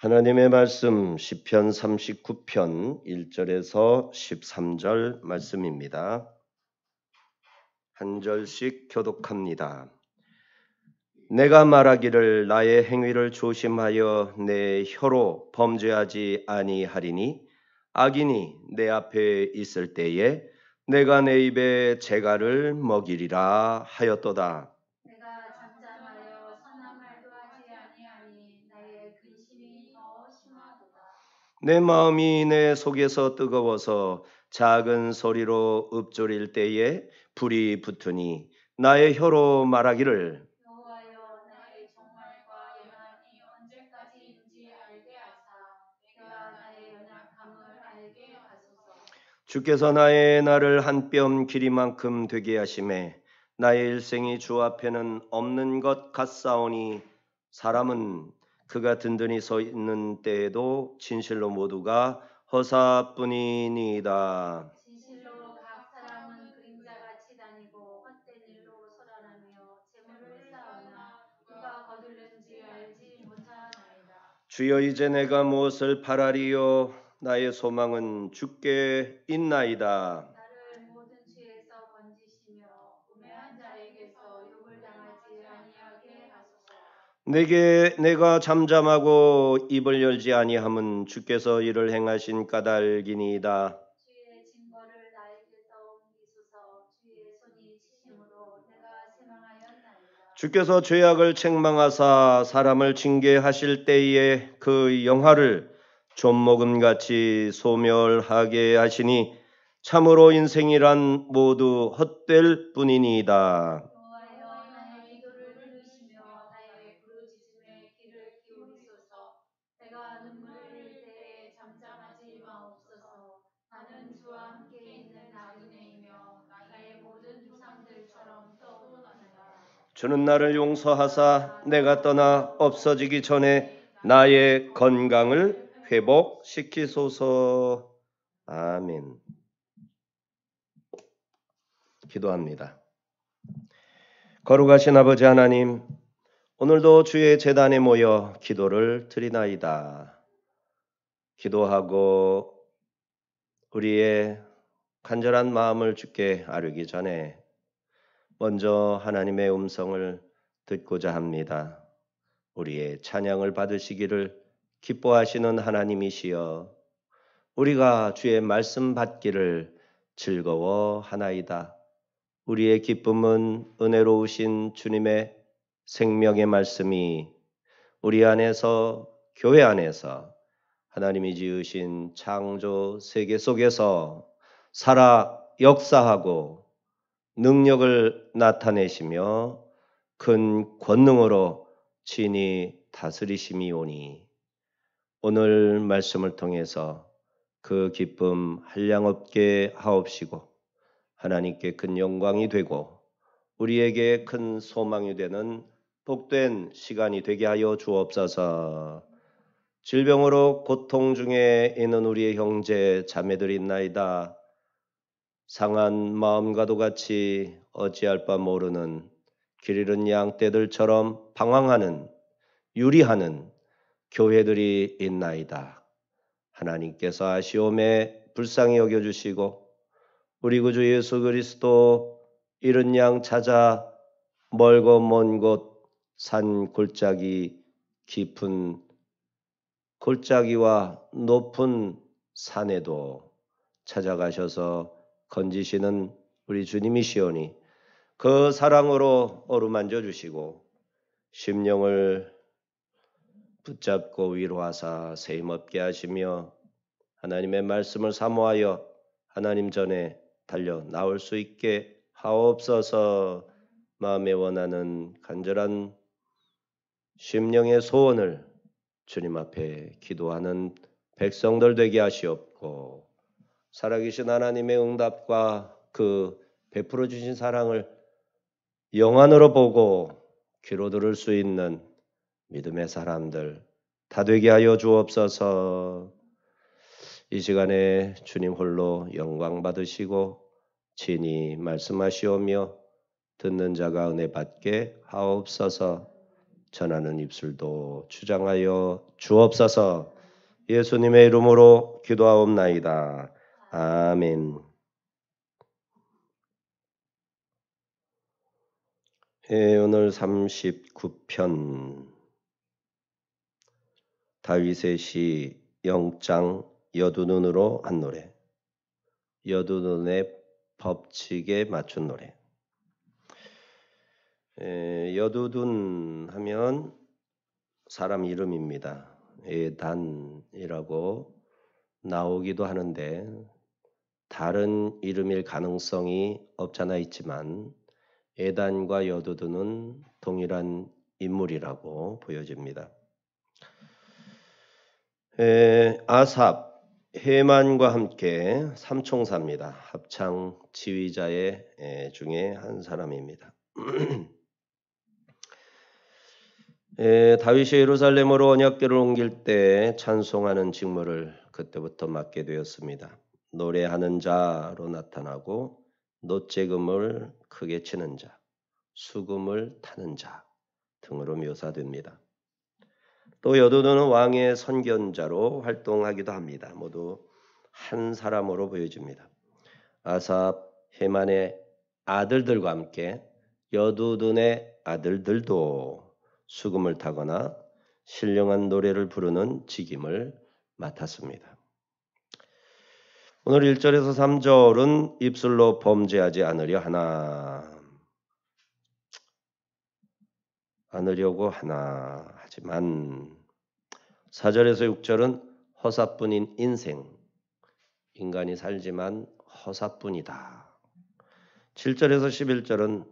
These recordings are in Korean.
하나님의 말씀 시편 39편 1절에서 13절 말씀입니다. 한 절씩 교독합니다. 내가 말하기를 나의 행위를 조심하여 내 혀로 범죄하지 아니하리니 악인이 내 앞에 있을 때에 내가 내 입에 재갈을 먹이리라 하였도다. 내가 잠잠하여 선한 말도 하지 아니하니 나의 근심이 더 심하도다. 내 마음이 내 속에서 뜨거워서 작은 소리로 읊조릴 때에 불이 붙으니 나의 혀로 말하기를 여호와여 나의 종말과 연한이 언제까지인지 알게 하사 내가 나의 연약함을 알게 하소서. 주께서 나의 날을 한 뼘 길이만큼 되게 하시매 나의 일생이 주 앞에는 없는 것 같사오니 사람은 그가 든든히 서 있는 때에도 진실로 모두가 허사뿐이니이다. 진실로 각 사람은 그림자같이 다니고 헛된 일로 소란하며 재물을 쌓으나 누가 거둘는지 알지 못하나이다. 주여 이제 내가 무엇을 바라리요 나의 소망은 주께 있나이다. 나를 모든 죄에서 건지시며 우매한 자에게서 욕을 당하지 아니하게 하소서. 내가 잠잠하고 입을 열지 아니함은 주께서 이를 행하신 까닭이니이다. 주의 징벌을 나에게서 옮기소서. 주의 손이 치심으로 내가 쇠망하였나이다. 주께서 죄악을 책망하사 사람을 징계하실 때에 그 영화를 좀먹음같이 소멸하게 하시니 참으로 인생이란 모두 헛될 뿐이니이다. 여호와여 나의 기도를 들으시며 나의 부르짖음에 귀를 기울이소서. 내가 눈물을 흘릴 때에 잠잠하지 마옵소서. 나는 주와 함께 있는 나그네이며 나의 모든 조상들처럼 떠오르나이다. 주는 나를 용서하사 내가 떠나 없어지기 전에 나의 건강을 회복시키소서. 아멘. 기도합니다. 거룩하신 아버지 하나님, 오늘도 주의 제단에 모여 기도를 드리나이다. 기도하고 우리의 간절한 마음을 주께 아뢰기 전에 먼저 하나님의 음성을 듣고자 합니다. 우리의 찬양을 받으시기를 기뻐하시는 하나님이시여 우리가 주의 말씀 받기를 즐거워하나이다. 우리의 기쁨은 은혜로우신 주님의 생명의 말씀이 우리 안에서 교회 안에서 하나님이 지으신 창조 세계 속에서 살아 역사하고 능력을 나타내시며 큰 권능으로 친히 다스리심이오니 오늘 말씀을 통해서 그 기쁨 한량없게 하옵시고 하나님께 큰 영광이 되고 우리에게 큰 소망이 되는 복된 시간이 되게 하여 주옵소서. 질병으로 고통 중에 있는 우리의 형제 자매들이 있나이다. 상한 마음과도 같이 어찌할 바 모르는 길 잃은 양떼들처럼 방황하는 유리하는 교회들이 있나이다. 하나님께서 아시오매 불쌍히 여겨주시고 우리 구주 예수 그리스도 잃은 양 찾아 멀고 먼 곳 산 골짜기 깊은 골짜기와 높은 산에도 찾아가셔서 건지시는 우리 주님이시오니 그 사랑으로 어루만져 주시고 심령을 붙잡고 위로하사 세임없게 하시며 하나님의 말씀을 사모하여 하나님 전에 달려 나올 수 있게 하옵소서. 마음에 원하는 간절한 심령의 소원을 주님 앞에 기도하는 백성들 되게 하시옵고 살아계신 하나님의 응답과 그 베풀어 주신 사랑을 영안으로 보고 귀로 들을 수 있는 믿음의 사람들 다 되게 하여 주옵소서. 이 시간에 주님 홀로 영광 받으시고 친히 말씀하시오며 듣는 자가 은혜 받게 하옵소서. 전하는 입술도 주장하여 주옵소서. 예수님의 이름으로 기도하옵나이다. 아멘. 오늘 39편 다윗의 시 영장 여두둔으로 한 노래. 여두둔의 법칙에 맞춘 노래. 여두둔 하면 사람 이름입니다. 에단이라고 나오기도 하는데 다른 이름일 가능성이 없잖아 있지만 에단과 여두둔은 동일한 인물이라고 보여집니다. 아삽, 헤만과 함께 삼총사입니다. 합창 지휘자의 중에 한 사람입니다. 다윗이 예루살렘으로 언약궤를 옮길 때 찬송하는 직무를 그때부터 맡게 되었습니다. 노래하는 자로 나타나고 노재금을 크게 치는 자, 수금을 타는 자 등으로 묘사됩니다. 또 여두둔은 왕의 선견자로 활동하기도 합니다. 모두 한 사람으로 보여집니다. 아삽, 헤만의 아들들과 함께 여두둔의 아들들도 수금을 타거나 신령한 노래를 부르는 직임을 맡았습니다. 오늘 1절에서 3절은 입술로 범죄하지 않으려고 하나 하지만 4절에서 6절은 허사뿐인 인생, 인간이 살지만 허사뿐이다. 7절에서 11절은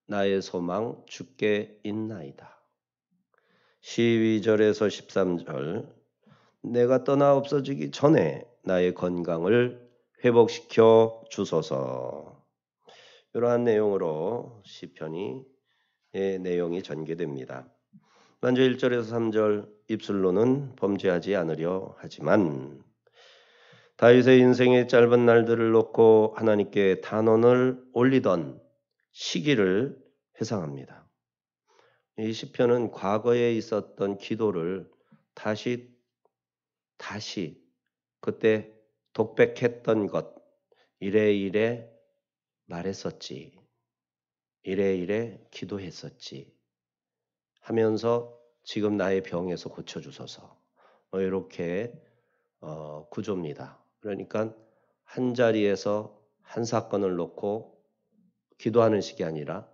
나의 소망 주께 있나이다. 12절에서 13절 내가 떠나 없어지기 전에 나의 건강을 회복시켜 주소서. 이러한 내용으로 시편이 내용이 전개됩니다. 먼저 1절에서 3절 입술로는 범죄하지 않으려 하지만 다윗의 인생의 짧은 날들을 놓고 하나님께 단언을 올리던 시기를 회상합니다. 이 시편은 과거에 있었던 기도를 다시 그때 독백했던 것 이래이래 말했었지. 이래이래 기도했었지. 하면서 지금 나의 병에서 고쳐주소서. 이렇게 구조입니다. 그러니까 한 자리에서 한 사건을 놓고 기도하는 식이 아니라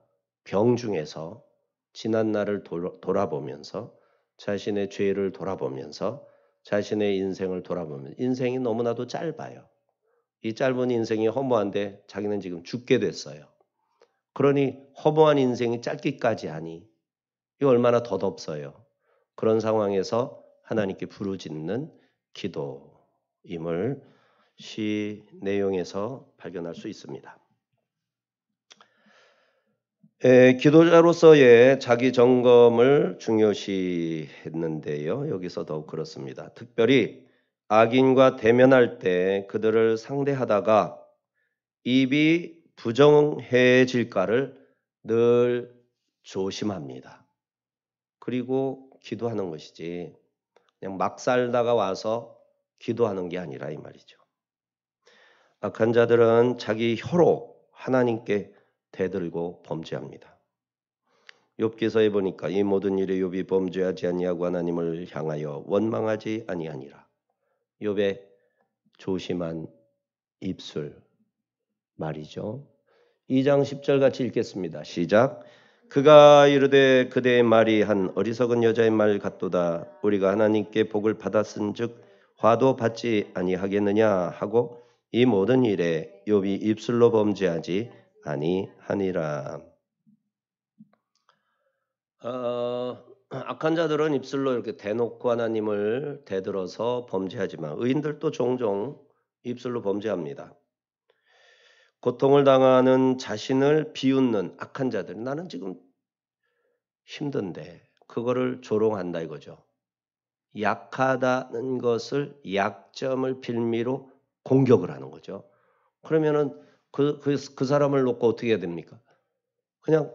병 중에서 지난 날을 돌아보면서 자신의 죄를 돌아보면서 자신의 인생을 돌아보면 인생이 너무나도 짧아요. 이 짧은 인생이 허무한데 자기는 지금 죽게 됐어요. 그러니 허무한 인생이 짧기까지 하니 이 얼마나 덧없어요. 그런 상황에서 하나님께 부르짖는 기도임을 시 내용에서 발견할 수 있습니다. 기도자로서의 자기 점검을 중요시했는데요. 여기서 더욱 그렇습니다. 특별히 악인과 대면할 때 그들을 상대하다가 입이 부정해질까를 늘 조심합니다. 그리고 기도하는 것이지 그냥 막 살다가 와서 기도하는 게 아니라 이 말이죠. 악한 자들은 자기 혀로 하나님께 대들고 범죄합니다. 욥기서에 보니까 이 모든 일에 욥이 범죄하지 아니하고 하나님을 향하여 원망하지 아니하니라. 욥의 조심한 입술 말이죠. 2장 10절 같이 읽겠습니다. 시작. 그가 이르되 그대의 말이 한 어리석은 여자의 말 같도다. 우리가 하나님께 복을 받았은즉 화도 받지 아니하겠느냐 하고 이 모든 일에 욥이 입술로 범죄하지 아니하니라. 악한 자들은 입술로 이렇게 대놓고 하나님을 대들어서 범죄하지만 의인들도 종종 입술로 범죄합니다. 고통을 당하는 자신을 비웃는 악한 자들, 나는 지금 힘든데 그거를 조롱한다 이거죠. 약하다는 것을 약점을 빌미로 공격을 하는 거죠. 그러면은 그 사람을 놓고 어떻게 해야 됩니까? 그냥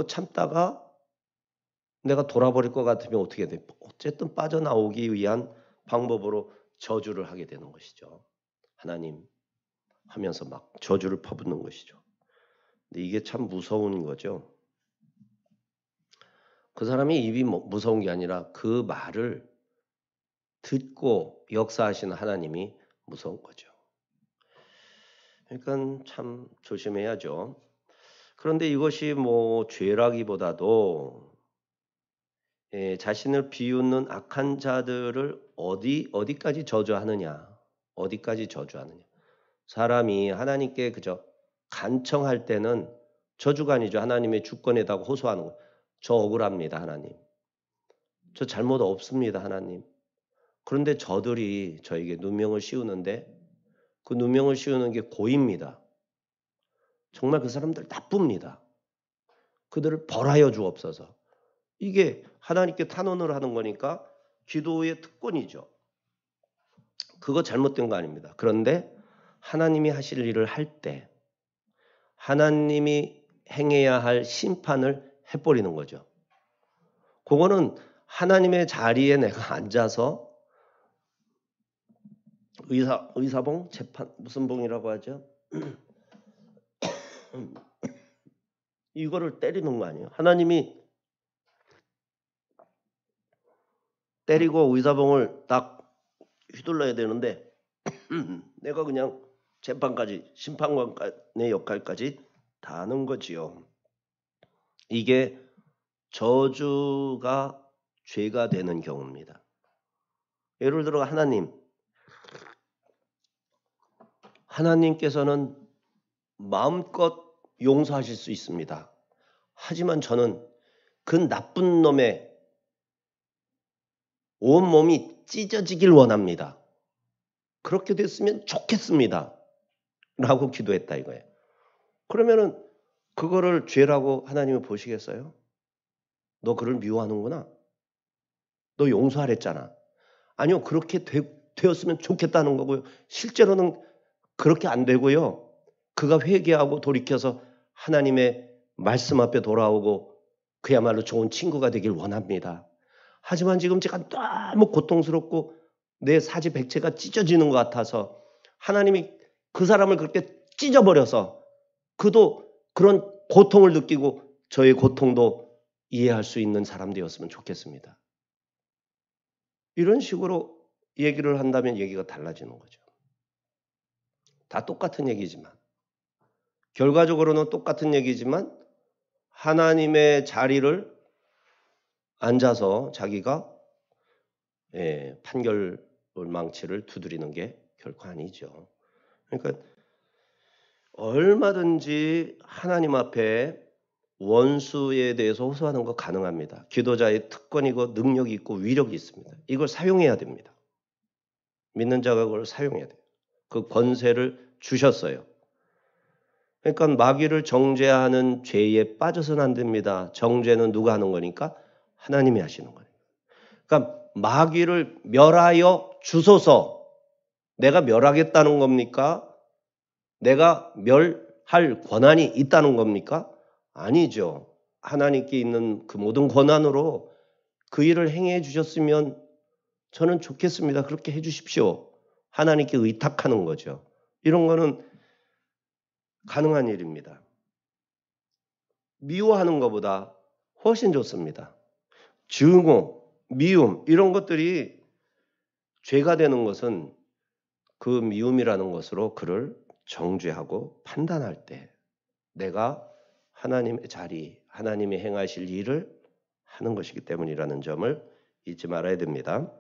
참다가 내가 돌아버릴 것 같으면 어떻게 돼? 어쨌든 빠져나오기 위한 방법으로 저주를 하게 되는 것이죠. 하나님 하면서 막 저주를 퍼붓는 것이죠. 근데 이게 참 무서운 거죠. 그 사람이 입이 무서운 게 아니라 그 말을 듣고 역사하시는 하나님이 무서운 거죠. 그러니까 참 조심해야죠. 그런데 이것이 뭐 죄라기보다도 자신을 비웃는 악한 자들을 어디까지 저주하느냐, 어디까지 저주하느냐. 사람이 하나님께 그저 간청할 때는 저주가 아니죠. 하나님의 주권에다가 호소하는 거. 저 억울합니다, 하나님. 저 잘못 없습니다, 하나님. 그런데 저들이 저에게 누명을 씌우는데 그 누명을 씌우는 게 고입니다. 정말 그 사람들 나쁩니다. 그들을 벌하여 주옵소서. 이게 하나님께 탄원을 하는 거니까 기도의 특권이죠. 그거 잘못된 거 아닙니다. 그런데 하나님이 하실 일을 할 때 하나님이 행해야 할 심판을 해버리는 거죠. 그거는 하나님의 자리에 내가 앉아서 의사봉? 재판 무슨 봉이라고 하죠? 이거를 때리는 거 아니에요. 하나님이 때리고 의사봉을 딱 휘둘러야 되는데 내가 그냥 재판까지 심판관의 역할까지 다 하는 거지요. 이게 저주가 죄가 되는 경우입니다. 예를 들어 하나님께서는 마음껏 용서하실 수 있습니다. 하지만 저는 그 나쁜 놈의 온몸이 찢어지길 원합니다. 그렇게 됐으면 좋겠습니다. 라고 기도했다 이거예요. 그러면은 그거를 죄라고 하나님은 보시겠어요? 너 그를 미워하는구나. 너 용서하랬잖아. 아니요. 그렇게 되었으면 좋겠다는 거고요. 실제로는 그렇게 안 되고요. 그가 회개하고 돌이켜서 하나님의 말씀 앞에 돌아오고 그야말로 좋은 친구가 되길 원합니다. 하지만 지금 제가 너무 고통스럽고 내 사지백체가 찢어지는 것 같아서 하나님이 그 사람을 그렇게 찢어버려서 그도 그런 고통을 느끼고 저의 고통도 이해할 수 있는 사람 되었으면 좋겠습니다. 이런 식으로 얘기를 한다면 얘기가 달라지는 거죠. 다 똑같은 얘기지만 결과적으로는 똑같은 얘기지만 하나님의 자리를 앉아서 자기가 판결 망치를 두드리는 게 결코 아니죠. 그러니까 얼마든지 하나님 앞에 원수에 대해서 호소하는 거 가능합니다. 기도자의 특권이고 능력이 있고 위력이 있습니다. 이걸 사용해야 됩니다. 믿는 자가 그걸 사용해야 돼요. 그 권세를 주셨어요. 그러니까 마귀를 정죄하는 죄에 빠져서는 안 됩니다. 정죄는 누가 하는 거니까? 하나님이 하시는 거예요. 그러니까 마귀를 멸하여 주소서. 내가 멸하겠다는 겁니까? 내가 멸할 권한이 있다는 겁니까? 아니죠. 하나님께 있는 그 모든 권한으로 그 일을 행해 주셨으면 저는 좋겠습니다. 그렇게 해 주십시오. 하나님께 의탁하는 거죠. 이런 거는 가능한 일입니다. 미워하는 것보다 훨씬 좋습니다. 증오, 미움 이런 것들이 죄가 되는 것은 그 미움이라는 것으로 그를 정죄하고 판단할 때 내가 하나님의 자리, 하나님이 행하실 일을 하는 것이기 때문이라는 점을 잊지 말아야 됩니다.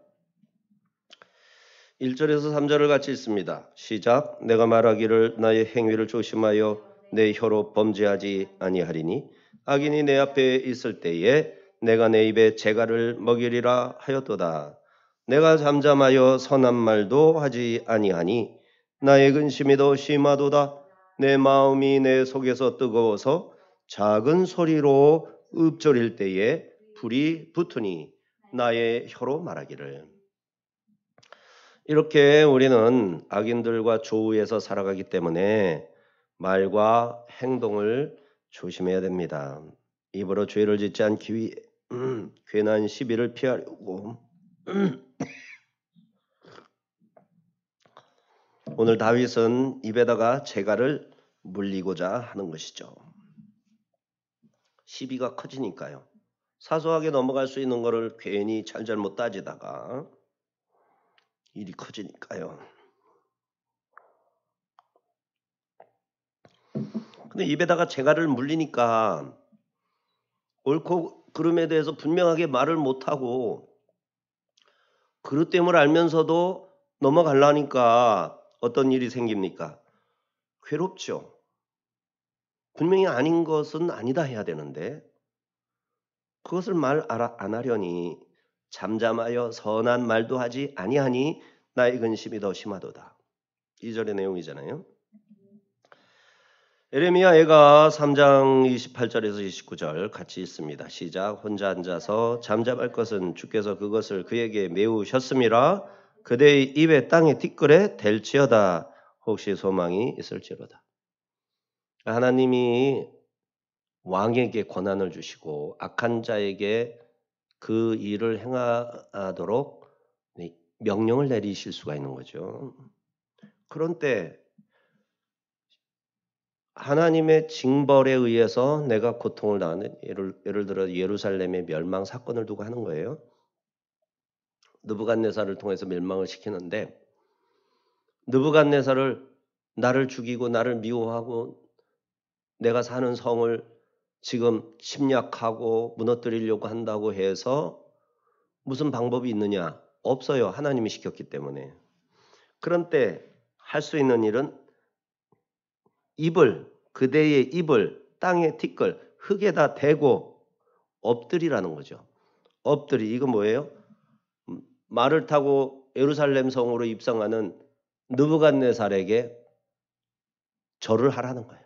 1절에서 3절을 같이 읽습니다. 시작. 내가 말하기를 나의 행위를 조심하여 내 혀로 범죄하지 아니하리니 악인이 내 앞에 있을 때에 내가 내 입에 재갈을 먹이리라 하였도다. 내가 잠잠하여 선한 말도 하지 아니하니 나의 근심이 더 심하도다. 내 마음이 내 속에서 뜨거워서 작은 소리로 읊조릴 때에 불이 붙으니 나의 혀로 말하기를. 이렇게 우리는 악인들과 조우에서 살아가기 때문에 말과 행동을 조심해야 됩니다. 입으로 죄를 짓지 않기 위해 괜한 시비를 피하려고 오늘 다윗은 입에다가 재갈을 물리고자 하는 것이죠. 시비가 커지니까요. 사소하게 넘어갈 수 있는 거를 괜히 잘못 따지다가 일이 커지니까요. 근데 입에다가 재갈을 물리니까 옳고 그름에 대해서 분명하게 말을 못하고 그릇됨을 알면서도 넘어가려니까 어떤 일이 생깁니까? 괴롭죠. 분명히 아닌 것은 아니다 해야 되는데 그것을 말 안 하려니 잠잠하여 선한 말도 하지 아니하니 나의 근심이 더 심하도다. 2절의 내용이잖아요. 예레미야 애가 3장 28절에서 29절 같이 있습니다. 시작. 혼자 앉아서 잠잠할 것은 주께서 그것을 그에게 메우셨음이라. 그대의 입에 땅에 티끌에 댈지어다. 혹시 소망이 있을지로다. 하나님이 왕에게 권한을 주시고 악한 자에게 그 일을 행하도록 명령을 내리실 수가 있는 거죠. 그런 때 하나님의 징벌에 의해서 내가 고통을 당하는 예를 들어 예루살렘의 멸망 사건을 두고 하는 거예요. 느부갓네살을 통해서 멸망을 시키는데 느부갓네살을 나를 죽이고 나를 미워하고 내가 사는 성을 지금 침략하고 무너뜨리려고 한다고 해서 무슨 방법이 있느냐? 없어요. 하나님이 시켰기 때문에. 그런 때 할 수 있는 일은 그대의 입을 땅에 티끌, 흙에다 대고 엎드리라는 거죠. 엎드리, 이건 뭐예요? 말을 타고 예루살렘 성으로 입성하는 느부갓네살에게 절을 하라는 거예요.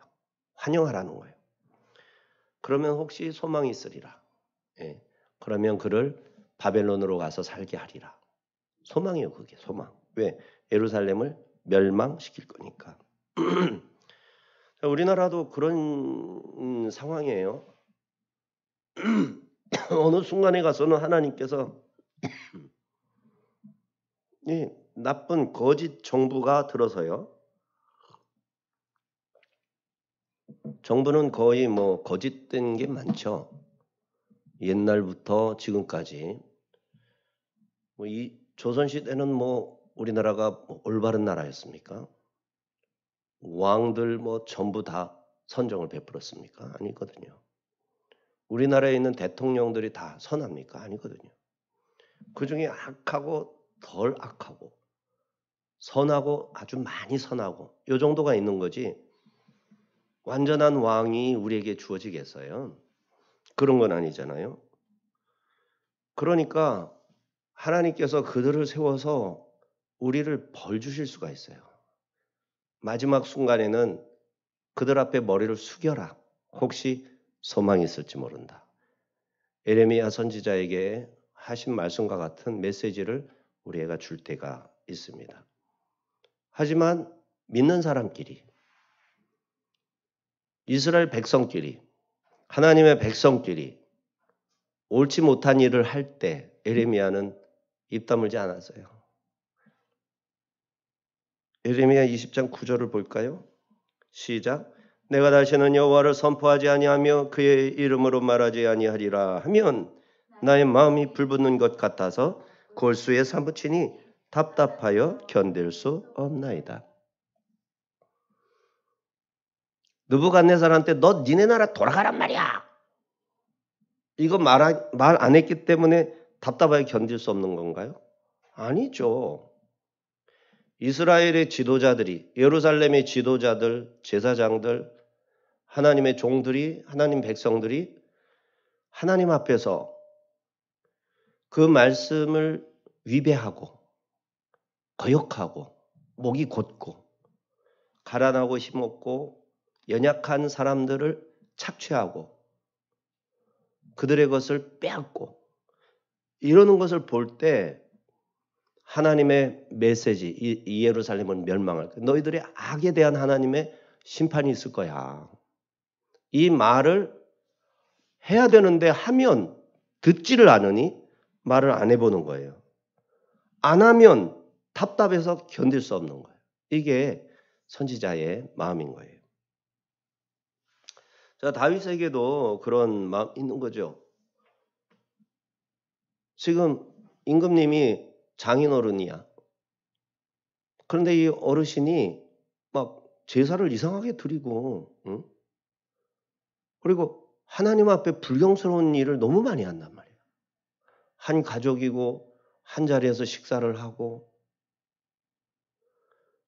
환영하라는 거예요. 그러면 혹시 소망이 있으리라. 예. 그러면 그를 바벨론으로 가서 살게 하리라. 소망이에요, 그게 소망. 왜? 예루살렘을 멸망시킬 거니까. 우리나라도 그런 상황이에요. 어느 순간에 가서는 하나님께서 이 나쁜 거짓 정부가 들어서요. 정부는 거의 뭐 거짓된 게 많죠. 옛날부터 지금까지. 이 조선시대는 뭐 우리나라가 올바른 나라였습니까? 왕들 뭐 전부 다 선정을 베풀었습니까? 아니거든요. 우리나라에 있는 대통령들이 다 선합니까? 아니거든요. 그중에 악하고 덜 악하고 선하고 아주 많이 선하고 이 정도가 있는 거지 완전한 왕이 우리에게 주어지겠어요? 그런 건 아니잖아요. 그러니까 하나님께서 그들을 세워서 우리를 벌 주실 수가 있어요. 마지막 순간에는 그들 앞에 머리를 숙여라. 혹시 소망이 있을지 모른다. 예레미야 선지자에게 하신 말씀과 같은 메시지를 우리가 줄 때가 있습니다. 하지만 믿는 사람끼리, 이스라엘 백성끼리, 하나님의 백성끼리 옳지 못한 일을 할 때 예레미야는 입 다물지 않았어요. 예레미야 20장 9절을 볼까요? 시작. 내가 다시는 여호와를 선포하지 아니하며 그의 이름으로 말하지 아니하리라 하면 나의 마음이 불붙는 것 같아서 골수에 사무치니 답답하여 견딜 수 없나이다. 느부갓네살한테 너 니네 나라 돌아가란 말이야. 이거 말 안 했기 때문에 답답하게 견딜 수 없는 건가요? 아니죠. 이스라엘의 지도자들이, 예루살렘의 지도자들, 제사장들, 하나님의 종들이, 하나님 백성들이 하나님 앞에서 그 말씀을 위배하고 거역하고 목이 곧고 가난하고 힘없고 연약한 사람들을 착취하고 그들의 것을 빼앗고 이러는 것을 볼 때 하나님의 메시지, 이 예루살렘은 멸망할 거야. 너희들의 악에 대한 하나님의 심판이 있을 거야. 이 말을 해야 되는데 하면 듣지를 않으니 말을 안 해보는 거예요. 안 하면 답답해서 견딜 수 없는 거예요. 이게 선지자의 마음인 거예요. 자, 다윗에게도 그런 마음 있는 거죠. 지금 임금님이 장인어른이야. 그런데 이 어르신이 막 제사를 이상하게 드리고, 응? 그리고 하나님 앞에 불경스러운 일을 너무 많이 한단 말이에요. 한 가족이고 한 자리에서 식사를 하고.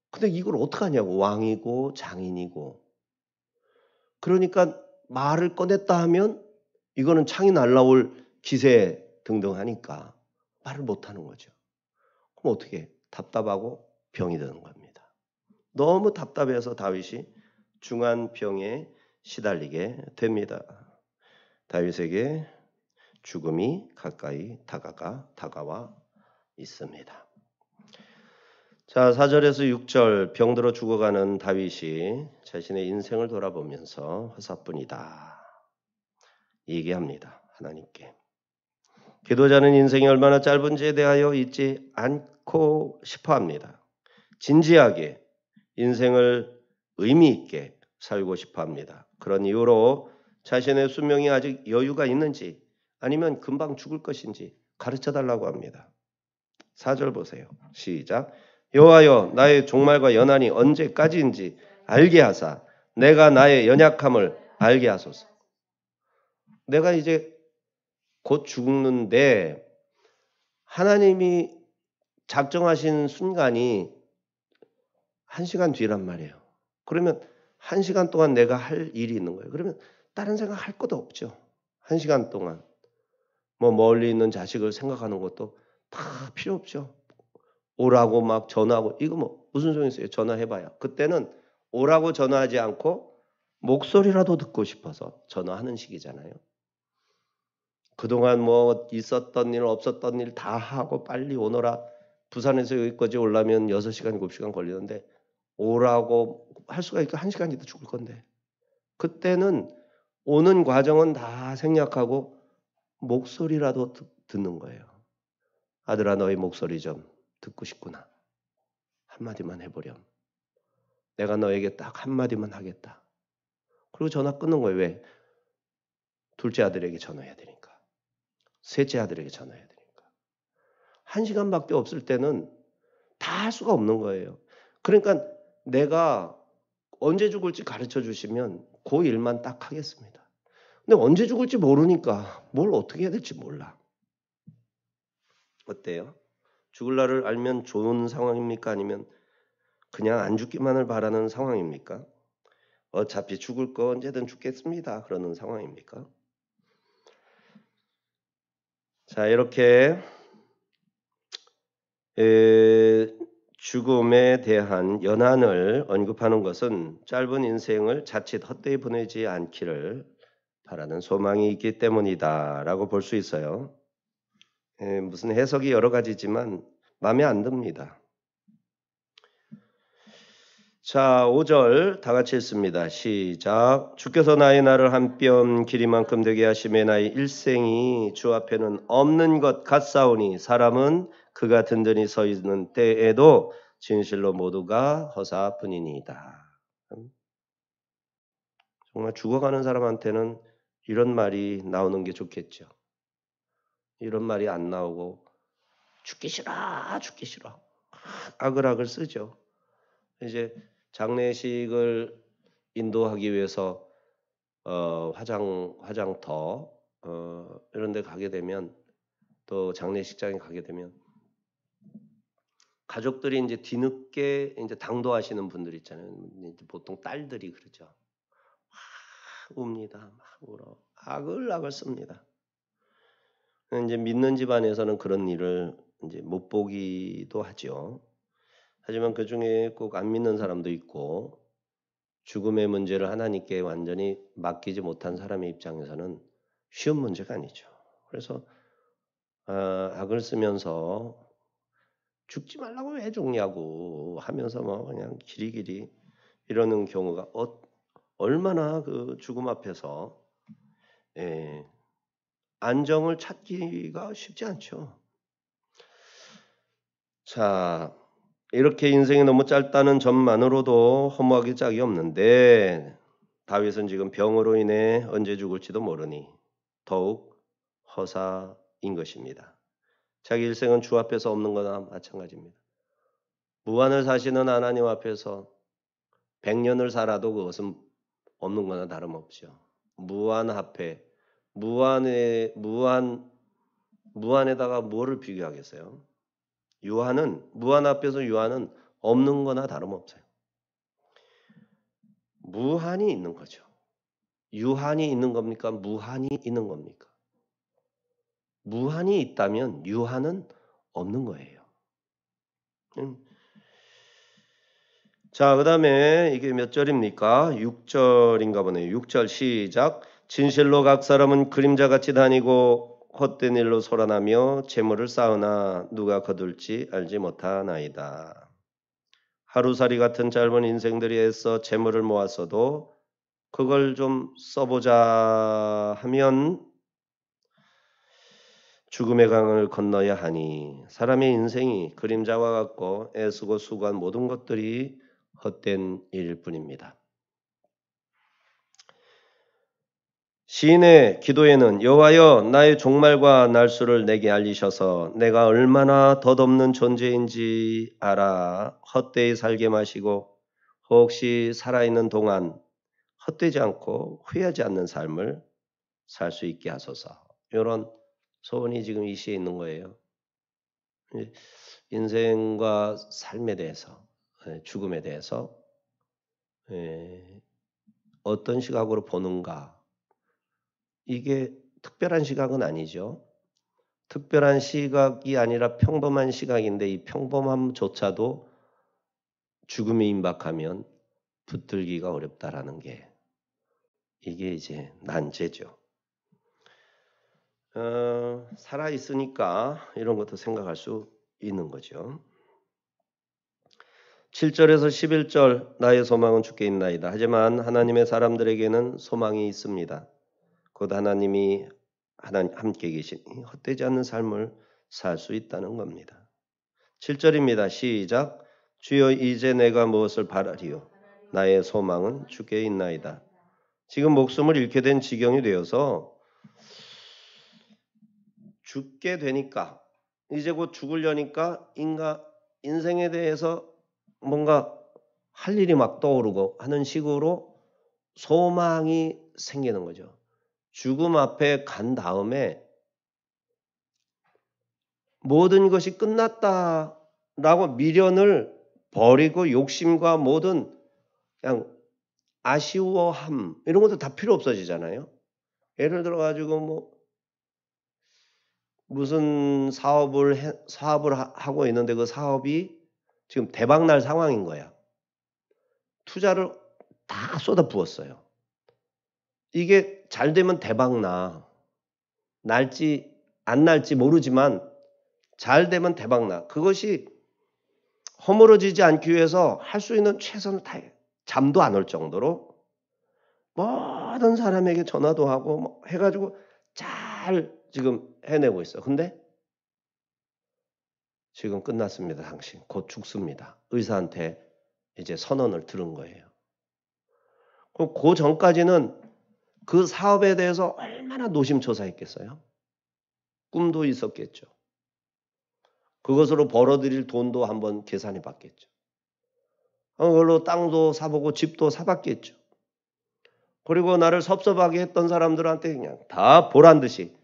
근데 이걸 어떡하냐고. 왕이고 장인이고. 그러니까 말을 꺼냈다 하면 이거는 창이 날라올 기세 등등 하니까 말을 못하는 거죠. 그럼 어떻게 해? 답답하고 병이 드는 겁니다. 너무 답답해서 다윗이 중한 병에 시달리게 됩니다. 다윗에게 죽음이 가까이 다가와 있습니다. 자, 4절에서 6절 병들어 죽어가는 다윗이 자신의 인생을 돌아보면서 화사뿐이다 얘기합니다. 하나님께. 기도자는 인생이 얼마나 짧은지에 대하여 잊지 않고 싶어합니다. 진지하게 인생을 의미 있게 살고 싶어합니다. 그런 이유로 자신의 수명이 아직 여유가 있는지 아니면 금방 죽을 것인지 가르쳐달라고 합니다. 4절 보세요. 시작. 여호와여 나의 종말과 연한이 언제까지인지 알게 하사 내가 나의 연약함을 알게 하소서. 내가 이제 곧 죽는데 하나님이 작정하신 순간이 1시간 뒤란 말이에요. 그러면 1시간 동안 내가 할 일이 있는 거예요. 그러면 다른 생각 할 것도 없죠. 1시간 동안. 뭐 멀리 있는 자식을 생각하는 것도 다 필요 없죠. 오라고 막 전화하고 이거 뭐 무슨 소용 있어요. 전화해봐야. 그때는 오라고 전화하지 않고 목소리라도 듣고 싶어서 전화하는 시기잖아요. 그동안 뭐 있었던 일 없었던 일 다 하고 빨리 오너라. 부산에서 여기까지 오려면 6시간 7시간 걸리는데 오라고 할 수가 있고 1시간 있다 죽을 건데 그때는 오는 과정은 다 생략하고 목소리라도 듣는 거예요. 아들아 너의 목소리 좀 듣고 싶구나. 한마디만 해보렴. 내가 너에게 딱 한마디만 하겠다. 그리고 전화 끊는 거예요. 왜? 둘째 아들에게 전화해야 되니까. 셋째 아들에게 전화해야 되니까. 1시간밖에 없을 때는 다 할 수가 없는 거예요. 그러니까 내가 언제 죽을지 가르쳐 주시면 그 일만 딱 하겠습니다. 근데 언제 죽을지 모르니까 뭘 어떻게 해야 될지 몰라. 어때요? 죽을 날을 알면 좋은 상황입니까? 아니면 그냥 안 죽기만을 바라는 상황입니까? 어차피 죽을 거 언제든 죽겠습니다. 그러는 상황입니까? 자, 이렇게 죽음에 대한 연한을 언급하는 것은 짧은 인생을 자칫 헛되이 보내지 않기를 바라는 소망이 있기 때문이다라고 볼 수 있어요. 무슨 해석이 여러 가지지만 마음에 안 듭니다. 자, 5절 다 같이 읽습니다. 시작. 주께서 나의 날을 한 뼘 길이만큼 되게 하심에 나의 일생이 주 앞에는 없는 것 같사오니 사람은 그가 든든히 서 있는 때에도 진실로 모두가 허사뿐이니이다. 정말 죽어가는 사람한테는 이런 말이 나오는 게 좋겠죠. 이런 말이 안 나오고 죽기 싫어, 죽기 싫어. 아글아글 쓰죠. 이제 장례식을 인도하기 위해서 화장터 이런 데 가게 되면 또 장례식장에 가게 되면 가족들이 이제 뒤늦게 이제 당도하시는 분들 있잖아요. 이제 보통 딸들이 그러죠. 막 웁니다. 막 울어. 아글아글 씁니다. 이제 믿는 집안에서는 그런 일을 이제 못 보기도 하죠. 하지만 그 중에 꼭 안 믿는 사람도 있고 죽음의 문제를 하나님께 완전히 맡기지 못한 사람의 입장에서는 쉬운 문제가 아니죠. 그래서 악을 쓰면서 죽지 말라고 왜 죽냐고 하면서 뭐 그냥 기리기리 이러는 경우가 얼마나 그 죽음 앞에서 안정을 찾기가 쉽지 않죠. 자, 이렇게 인생이 너무 짧다는 점만으로도 허무하기 짝이 없는데 다윗은 지금 병으로 인해 언제 죽을지도 모르니 더욱 허사인 것입니다. 자기 일생은 주 앞에서 없는 거나 마찬가지입니다. 무한을 사시는 하나님 앞에서 100년을 살아도 그것은 없는 거나 다름없죠. 무한 앞에 무한에다가 뭐를 비교하겠어요? 무한 앞에서 유한은 없는 거나 다름없어요. 무한이 있는 거죠. 유한이 있는 겁니까? 무한이 있는 겁니까? 무한이 있다면 유한은 없는 거예요. 자, 그다음에 이게 몇 절입니까? 6절인가 보네요. 6절 시작. 진실로 각 사람은 그림자같이 다니고 헛된 일로 소란하며 재물을 쌓으나 누가 거둘지 알지 못하나이다. 하루살이 같은 짧은 인생들이 애써 재물을 모았어도 그걸 좀 써보자 하면 죽음의 강을 건너야 하니 사람의 인생이 그림자와 같고 애쓰고 수고한 모든 것들이 헛된 일일 뿐입니다. 시인의 기도에는 여호와여 나의 종말과 날수를 내게 알리셔서 내가 얼마나 덧없는 존재인지 알아 헛되이 살게 마시고 혹시 살아있는 동안 헛되지 않고 후회하지 않는 삶을 살 수 있게 하소서. 이런 소원이 지금 이 시에 있는 거예요. 인생과 삶에 대해서 죽음에 대해서 어떤 시각으로 보는가 이게 특별한 시각은 아니죠. 특별한 시각이 아니라 평범한 시각인데 이 평범함조차도 죽음이 임박하면 붙들기가 어렵다라는 게 이게 이제 난제죠. 살아 있으니까 이런 것도 생각할 수 있는 거죠. 7절에서 11절 나의 소망은 주께 있나이다. 하지만 하나님의 사람들에게는 소망이 있습니다. 곧 하나님이 함께 계시니 헛되지 않는 삶을 살 수 있다는 겁니다. 7절입니다. 시작. 주여 이제 내가 무엇을 바라리요? 나의 소망은 주께 있나이다. 지금 목숨을 잃게 된 지경이 되어서 죽게 되니까 이제 곧 죽으려니까 인생에 대해서 뭔가 할 일이 막 떠오르고 하는 식으로 소망이 생기는 거죠. 죽음 앞에 간 다음에 모든 것이 끝났다라고 미련을 버리고 욕심과 모든 그냥 아쉬워함 이런 것도 다 필요 없어지잖아요. 예를 들어 가지고 무슨 사업을 하고 있는데 그 사업이 지금 대박 날 상황인 거야. 투자를 다 쏟아 부었어요. 이게 잘 되면 대박 나. 날지 안 날지 모르지만 잘 되면 대박 나. 그것이 허물어지지 않기 위해서 할 수 있는 최선을 다해. 잠도 안 올 정도로 모든 사람에게 전화도 하고 해가지고 잘 지금 해내고 있어. 근데 지금 끝났습니다. 당신 곧 죽습니다. 의사한테 이제 선언을 들은 거예요. 그 전까지는 그 사업에 대해서 얼마나 노심초사했겠어요? 꿈도 있었겠죠. 그것으로 벌어들일 돈도 한번 계산해 봤겠죠. 그걸로 땅도 사보고 집도 사봤겠죠. 그리고 나를 섭섭하게 했던 사람들한테 그냥 다 보란 듯이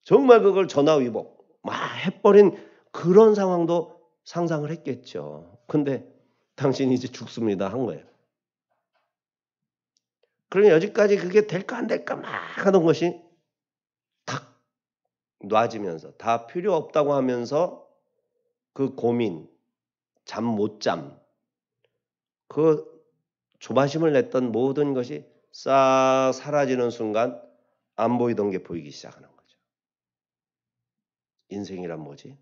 정말 그걸 전화위복 막 해버린 그런 상황도 상상을 했겠죠. 근데 당신이 이제 죽습니다 한 거예요. 그러니 여지까지 그게 될까 안 될까 막 하던 것이 탁 놔지면서 다 필요 없다고 하면서 그 고민, 잠 못 잠, 그 조바심을 냈던 모든 것이 싹 사라지는 순간 안 보이던 게 보이기 시작하는 거죠. 인생이란 뭐지?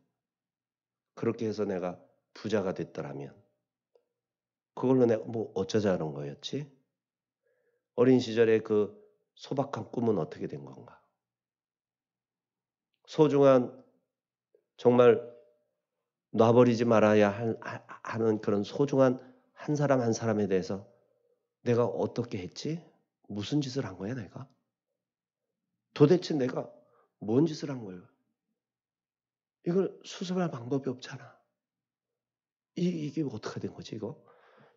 그렇게 해서 내가 부자가 됐더라면 그걸로 내가 뭐 어쩌자는 거였지? 어린 시절에 그 소박한 꿈은 어떻게 된 건가? 소중한 정말 놔버리지 말아야 하는 그런 소중한 한 사람 한 사람에 대해서 내가 어떻게 했지? 무슨 짓을 한 거야 내가? 도대체 내가 뭔 짓을 한 거야? 이걸 수습할 방법이 없잖아. 이게 어떻게 된 거지 이거?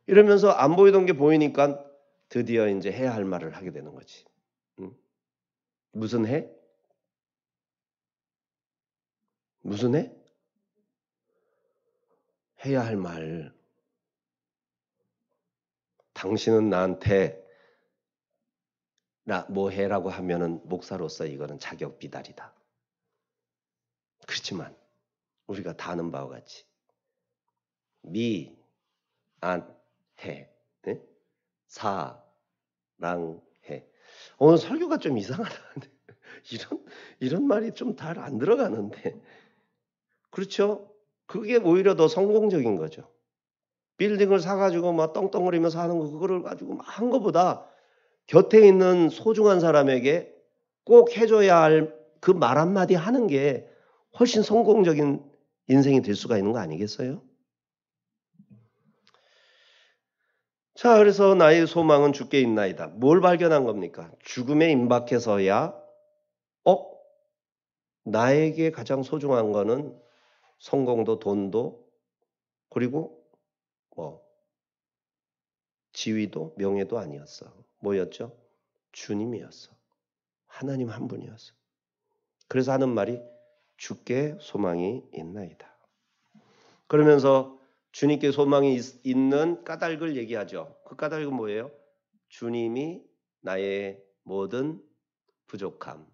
이러면서 안 보이던 게 보이니까 드디어 이제 해야 할 말을 하게 되는 거지. 응? 무슨 해? 무슨 해? 해야 할 말. 당신은 나한테 나 뭐 해라고 하면은 목사로서 이거는 자격 비달이다. 그렇지만 우리가 다 아는 바와 같이 해, 네? 사랑해. 오늘 설교가 좀 이상하다. 이런 말이 좀 잘 안 들어가는데. 그렇죠? 그게 오히려 더 성공적인 거죠. 빌딩을 사가지고 막 떵떵거리면서 하는 거, 그거를 가지고 막 한 것보다 곁에 있는 소중한 사람에게 꼭 해줘야 할 그 말 한마디 하는 게 훨씬 성공적인 인생이 될 수가 있는 거 아니겠어요? 자, 그래서 나의 소망은 주께 있나이다. 뭘 발견한 겁니까? 죽음에 임박해서야 나에게 가장 소중한 거는 성공도 돈도 그리고 지위도 명예도 아니었어. 뭐였죠? 주님이었어. 하나님 한 분이었어. 그래서 하는 말이 주께 소망이 있나이다. 그러면서 주님께 소망이 있는 까닭을 얘기하죠. 그 까닭은 뭐예요? 주님이 나의 모든 부족함,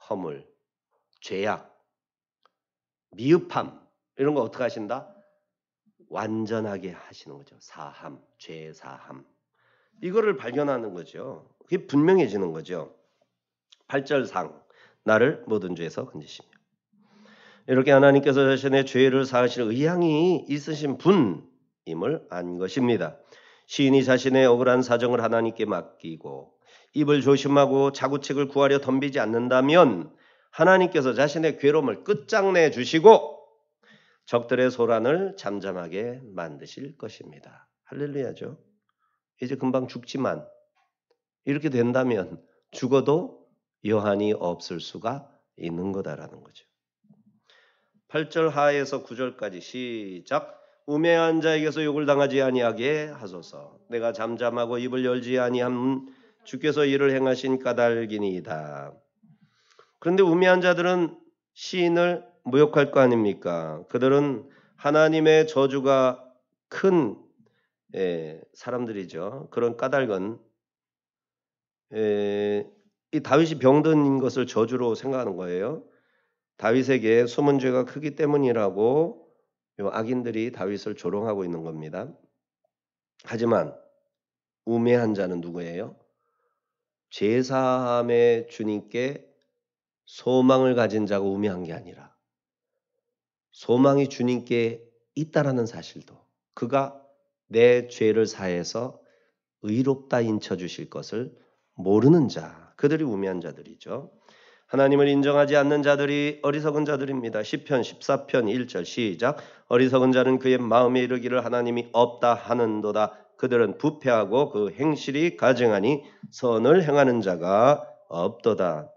허물, 죄악, 미흡함 이런 거 어떻게 하신다? 완전하게 하시는 거죠. 사함, 죄 사함. 이거를 발견하는 거죠. 그게 분명해지는 거죠. 8절상 나를 모든 죄에서 건지시며. 이렇게 하나님께서 자신의 죄를 사하실 의향이 있으신 분임을 안 것입니다. 시인이 자신의 억울한 사정을 하나님께 맡기고 입을 조심하고 자구책을 구하려 덤비지 않는다면 하나님께서 자신의 괴로움을 끝장내 주시고 적들의 소란을 잠잠하게 만드실 것입니다. 할렐루야죠. 이제 금방 죽지만 이렇게 된다면 죽어도 여한이 없을 수가 있는 거다라는 거죠. 8절 하에서 9절까지 시작. 우매한 자에게서 욕을 당하지 아니하게 하소서. 내가 잠잠하고 입을 열지 아니함 주께서 이를 행하신 까닭이니이다. 그런데 우매한 자들은 시인을 모욕할 거 아닙니까? 그들은 하나님의 저주가 큰 사람들이죠. 그런 까닭은 이 다윗이 병든 것을 저주로 생각하는 거예요. 다윗에게 숨은 죄가 크기 때문이라고 악인들이 다윗을 조롱하고 있는 겁니다. 하지만 우매한 자는 누구예요? 죄사함의 주님께 소망을 가진 자가 우매한 게 아니라 소망이 주님께 있다라는 사실도 그가 내 죄를 사해서 의롭다 인쳐주실 것을 모르는 자, 그들이 우매한 자들이죠. 하나님을 인정하지 않는 자들이 어리석은 자들입니다. 시편 14편 1절 시작. 어리석은 자는 그의 마음에 이르기를 하나님이 없다 하는도다. 그들은 부패하고 그 행실이 가증하니 선을 행하는 자가 없도다.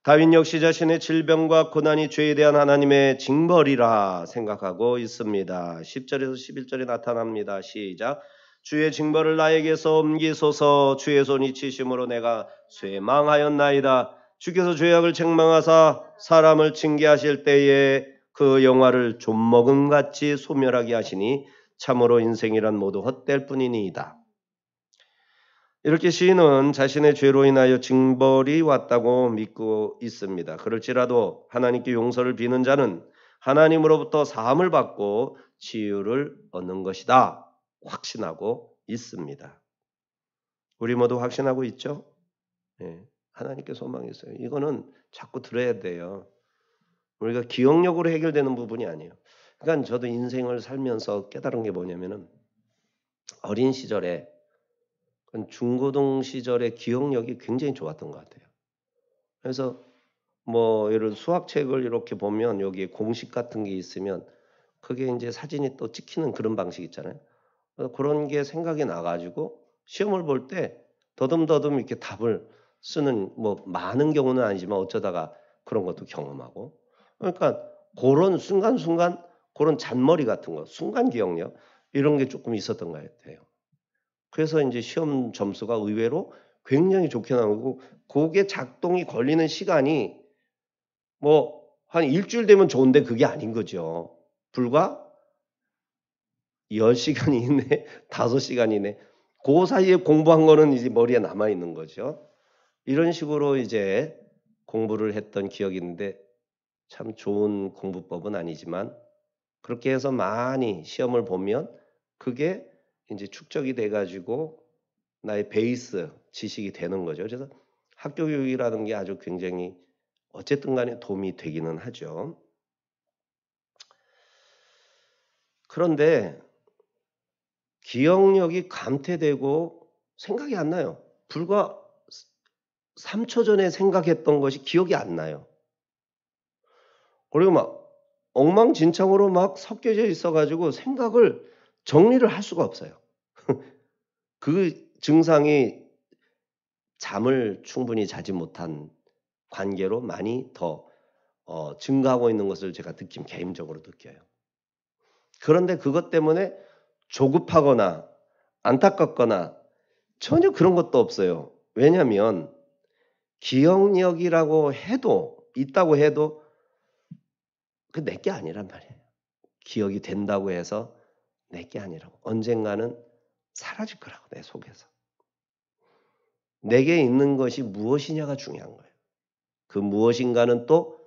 다윗 역시 자신의 질병과 고난이 죄에 대한 하나님의 징벌이라 생각하고 있습니다. 10절에서 11절에 나타납니다. 시작. 주의 징벌을 나에게서 옮기소서. 주의 손이 치심으로 내가 쇠망하였나이다. 주께서 죄악을 책망하사 사람을 징계하실 때에 그 영화를 좀먹음같이 소멸하게 하시니 참으로 인생이란 모두 헛될 뿐이니이다. 이렇게 시인은 자신의 죄로 인하여 징벌이 왔다고 믿고 있습니다. 그럴지라도 하나님께 용서를 비는 자는 하나님으로부터 사함을 받고 치유를 얻는 것이다. 확신하고 있습니다. 우리 모두 확신하고 있죠? 네, 하나님께 소망이 있어요. 이거는 자꾸 들어야 돼요. 우리가 기억력으로 해결되는 부분이 아니에요. 그러니까 저도 인생을 살면서 깨달은 게 뭐냐면은 어린 시절에 중고등 시절의 기억력이 굉장히 좋았던 것 같아요. 그래서 뭐 이런 수학책을 이렇게 보면 여기에 공식 같은 게 있으면 그게 이제 사진이 또 찍히는 그런 방식 있잖아요. 그런 게 생각이 나가지고 시험을 볼 때 더듬더듬 이렇게 답을 쓰는 뭐 많은 경우는 아니지만 어쩌다가 그런 것도 경험하고 그러니까 그런 순간순간 그런 잔머리 같은 거 순간 기억력 이런 게 조금 있었던 것 같아요. 그래서 이제 시험 점수가 의외로 굉장히 좋게 나오고 그게 작동이 걸리는 시간이 뭐 한 일주일 되면 좋은데 그게 아닌 거죠. 불과 10시간 이내, 5시간 이내. 그 사이에 공부한 거는 이제 머리에 남아 있는 거죠. 이런 식으로 이제 공부를 했던 기억이 있는데 참 좋은 공부법은 아니지만 그렇게 해서 많이 시험을 보면 그게 이제 축적이 돼 가지고 나의 베이스 지식이 되는 거죠. 그래서 학교 교육이라는 게 아주 굉장히 어쨌든 간에 도움이 되기는 하죠. 그런데 기억력이 감퇴되고 생각이 안 나요. 불과 3초 전에 생각했던 것이 기억이 안 나요. 그리고 막 엉망진창으로 막 섞여져 있어 가지고 생각을 정리를 할 수가 없어요. 그 증상이 잠을 충분히 자지 못한 관계로 많이 더 증가하고 있는 것을 제가 개인적으로 느껴요. 그런데 그것 때문에 조급하거나 안타깝거나 전혀 그런 것도 없어요. 왜냐하면 기억력이라고 해도 있다고 해도 그 내 게 아니란 말이에요. 기억이 된다고 해서 내 게 아니라고. 언젠가는 사라질 거라고 내 속에서. 내게 있는 것이 무엇이냐가 중요한 거예요. 그 무엇인가는 또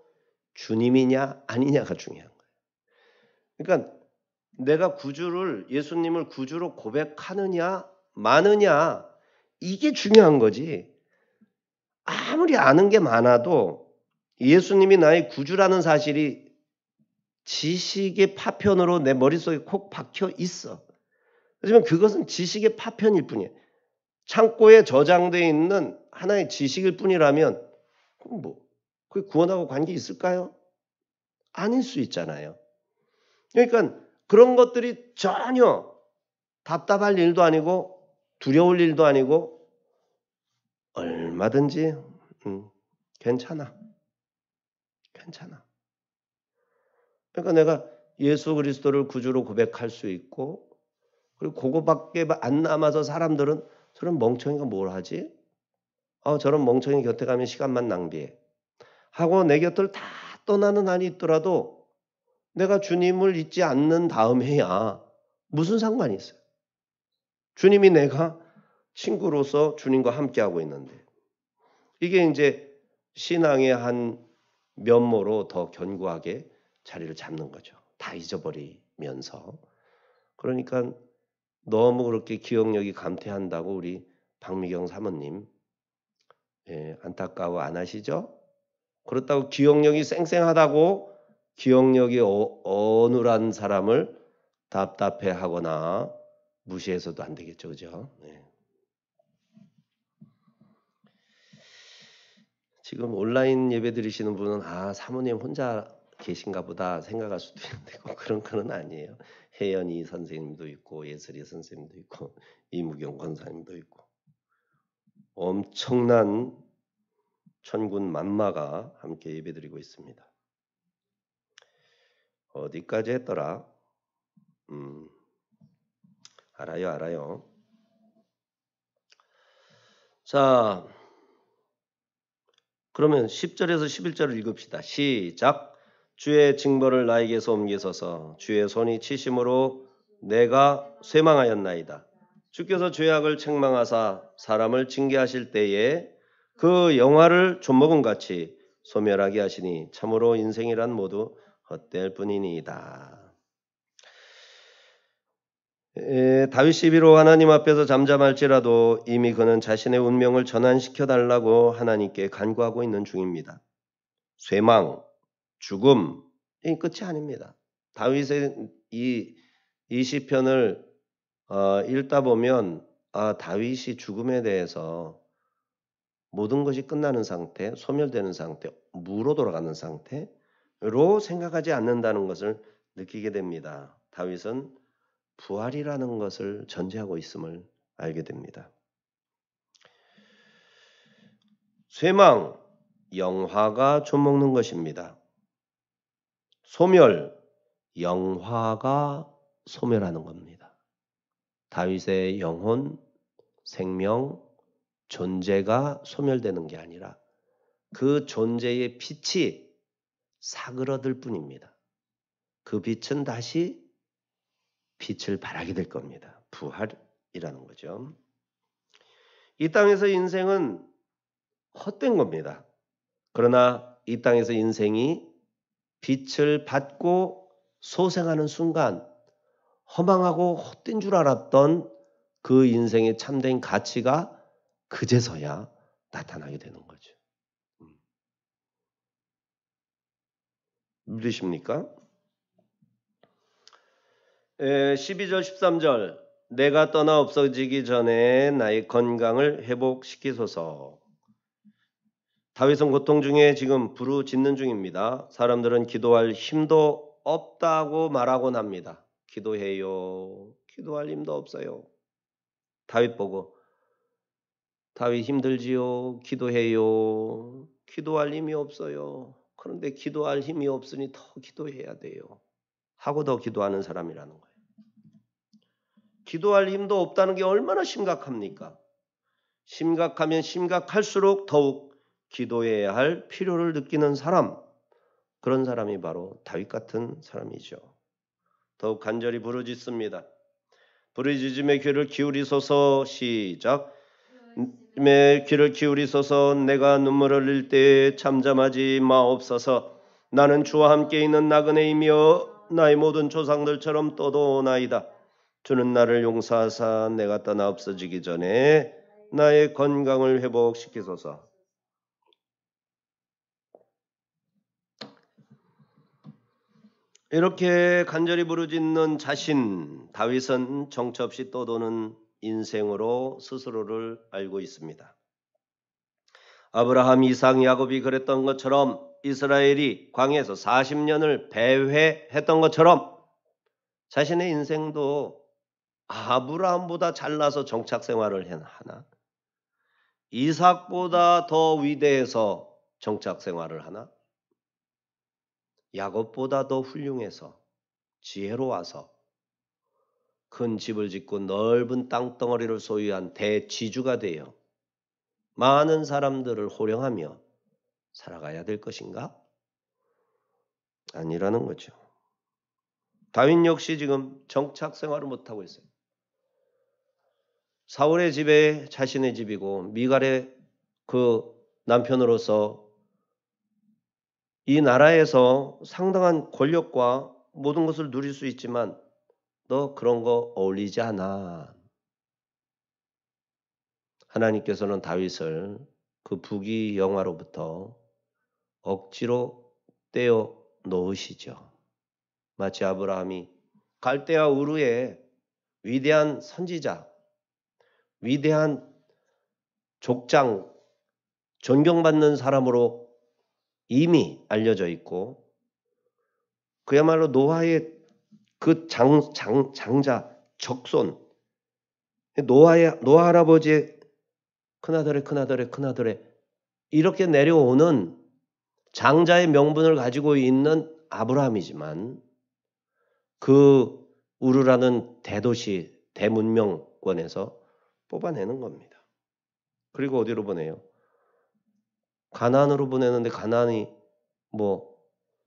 주님이냐 아니냐가 중요한 거예요. 그러니까 내가 예수님을 구주로 고백하느냐 마느냐 이게 중요한 거지. 아무리 아는 게 많아도 예수님이 나의 구주라는 사실이 지식의 파편으로 내 머릿속에 콕 박혀 있어. 하지만 그것은 지식의 파편일 뿐이에요. 창고에 저장되어 있는 하나의 지식일 뿐이라면 그럼 그게 구원하고 관계 있을까요? 아닐 수 있잖아요. 그러니까 그런 것들이 전혀 답답할 일도 아니고 두려울 일도 아니고 얼마든지 괜찮아. 괜찮아. 그러니까 내가 예수 그리스도를 구주로 고백할 수 있고 그리고 그거밖에 안 남아서 사람들은 저런 멍청이가 뭘 하지? 저런 멍청이 곁에 가면 시간만 낭비해. 하고 내 곁을 다 떠나는 한이 있더라도 내가 주님을 잊지 않는 다음에야 무슨 상관이 있어요? 주님이 내가 친구로서 주님과 함께하고 있는데 이게 이제 신앙의 한 면모로 더 견고하게 자리를 잡는 거죠. 다 잊어버리면서. 그러니까 너무 그렇게 기억력이 감퇴한다고 우리 박미경 사모님 안타까워 안 하시죠? 그렇다고 기억력이 쌩쌩하다고 기억력이 어눌한 사람을 답답해하거나 무시해서도 안 되겠죠. 그죠? 네. 지금 온라인 예배 드리시는 분은 사모님 혼자 계신가 보다 생각할 수도 있는데 그런 건 아니에요. 혜연이 선생님도 있고 예슬이 선생님도 있고 이무경 권사님도 있고 엄청난 천군 만마가 함께 예배드리고 있습니다. 어디까지 했더라? 알아요. 자, 그러면 10절에서 11절을 읽읍시다. 시작. 주의 징벌을 나에게서 옮기소서. 주의 손이 치심으로 내가 쇠망하였나이다. 주께서 죄악을 책망하사 사람을 징계하실 때에 그 영화를 좀먹은 같이 소멸하게 하시니 참으로 인생이란 모두 헛될 뿐이니이다. 다윗이 비록 하나님 앞에서 잠잠할지라도 이미 그는 자신의 운명을 전환시켜달라고 하나님께 간구하고 있는 중입니다. 쇠망, 죽음, 이 끝이 아닙니다. 다윗의 이 시편을 읽다 보면 다윗이 죽음에 대해서 모든 것이 끝나는 상태, 소멸되는 상태, 무로 돌아가는 상태로 생각하지 않는다는 것을 느끼게 됩니다. 다윗은 부활이라는 것을 전제하고 있음을 알게 됩니다. 쇠망, 영화가 좀먹는 것입니다. 소멸, 영화가 소멸하는 겁니다. 다윗의 영혼, 생명, 존재가 소멸되는 게 아니라 그 존재의 빛이 사그러들 뿐입니다. 그 빛은 다시 빛을 발하게 될 겁니다. 부활이라는 거죠. 이 땅에서 인생은 헛된 겁니다. 그러나 이 땅에서 인생이 빛을 받고 소생하는 순간 허망하고 헛된 줄 알았던 그 인생의 참된 가치가 그제서야 나타나게 되는 거죠. 믿으십니까? 12절 13절 내가 떠나 없어지기 전에 나의 건강을 회복시키소서. 다윗은 고통 중에 지금 부르짖는 중입니다. 사람들은 기도할 힘도 없다고 말하곤 합니다. 기도해요. 기도할 힘도 없어요. 다윗 보고 다윗 힘들지요. 기도해요. 기도할 힘이 없어요. 그런데 기도할 힘이 없으니 더 기도해야 돼요. 하고 더 기도하는 사람이라는 거예요. 기도할 힘도 없다는 게 얼마나 심각합니까? 심각하면 심각할수록 더욱 기도해야 할 필요를 느끼는 사람, 그런 사람이 바로 다윗 같은 사람이죠. 더욱 간절히 부르짖습니다. 부르짖음의 귀를 기울이소서. 시작. 내 귀를 기울이소서. 내가 눈물을 흘릴 때 잠잠하지 마옵소서. 나는 주와 함께 있는 나그네이며 나의 모든 조상들처럼 떠도나이다. 주는 나를 용서하사 내가 떠나 없어지기 전에 나의 건강을 회복시키소서. 이렇게 간절히 부르짖는 자신, 다윗은 정처 없이 떠도는 인생으로 스스로를 알고 있습니다. 아브라함, 이삭, 야곱이 그랬던 것처럼 이스라엘이 광야에서 40년을 배회했던 것처럼 자신의 인생도 아브라함보다 잘나서 정착 생활을 하나? 이삭보다 더 위대해서 정착 생활을 하나? 야곱보다 더 훌륭해서 지혜로워서 큰 집을 짓고 넓은 땅덩어리를 소유한 대지주가 되어 많은 사람들을 호령하며 살아가야 될 것인가? 아니라는 거죠. 다윗 역시 지금 정착 생활을 못하고 있어요. 사울의 집에 자신의 집이고 미갈의 그 남편으로서 이 나라에서 상당한 권력과 모든 것을 누릴 수 있지만 너 그런 거 어울리지 않아. 하나님께서는 다윗을 그 부귀영화로부터 억지로 떼어 놓으시죠. 마치 아브라함이 갈대아 우르의 위대한 선지자, 위대한 족장, 존경받는 사람으로 이미 알려져 있고 그야말로 노아의 그 장자, 적손, 노아 할아버지의 큰아들의 이렇게 내려오는 장자의 명분을 가지고 있는 아브라함이지만 그 우르라는 대도시, 대문명권에서 뽑아내는 겁니다. 그리고 어디로 보내요? 가나안으로 보내는데 가나안이